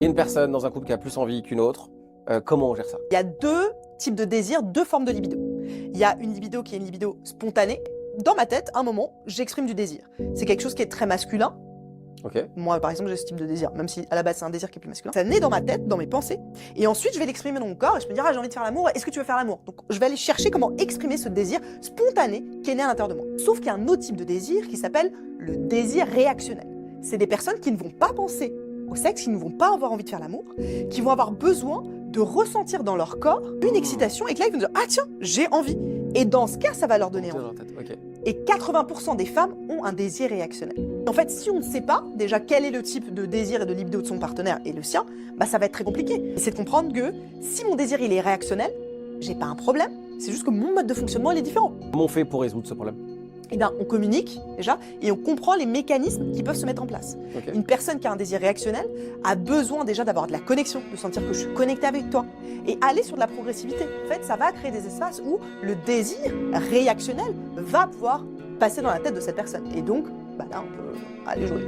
Une personne dans un couple qui a plus envie qu'une autre, comment on gère ça? Il y a deux types de désirs, deux formes de libido. Il y a une libido qui est une libido spontanée. Dans ma tête, à un moment, j'exprime du désir. C'est quelque chose qui est très masculin. Ok. Moi, par exemple, j'ai ce type de désir, même si à la base c'est un désir qui est plus masculin. Ça naît dans ma tête, dans mes pensées, et ensuite je vais l'exprimer dans mon corps et je peux me dire, ah, j'ai envie de faire l'amour, est-ce que tu veux faire l'amour? Donc je vais aller chercher comment exprimer ce désir spontané qui est né à l'intérieur de moi. Sauf qu'il y a un autre type de désir qui s'appelle le désir réactionnel. C'est des personnes qui ne vont pas penser au sexe, qui ne vont pas avoir envie de faire l'amour, qui vont avoir besoin de ressentir dans leur corps une excitation et que là ils vont dire, ah tiens, j'ai envie. Et dans ce cas, ça va leur donner envie. Ok. Et 80% des femmes ont un désir réactionnel. En fait, si on ne sait pas déjà quel est le type de désir et de libido de son partenaire et le sien, bah ça va être très compliqué. C'est de comprendre que si mon désir il est réactionnel, j'ai pas un problème, c'est juste que mon mode de fonctionnement il est différent. Comment on fait pour résoudre ce problème? Eh bien, on communique déjà et on comprend les mécanismes qui peuvent se mettre en place. Ok. Une personne qui a un désir réactionnel a besoin déjà d'avoir de la connexion, de sentir que je suis connecté avec toi et aller sur de la progressivité. En fait, ça va créer des espaces où le désir réactionnel va pouvoir passer dans la tête de cette personne. Et donc, bah là, on peut aller jouer.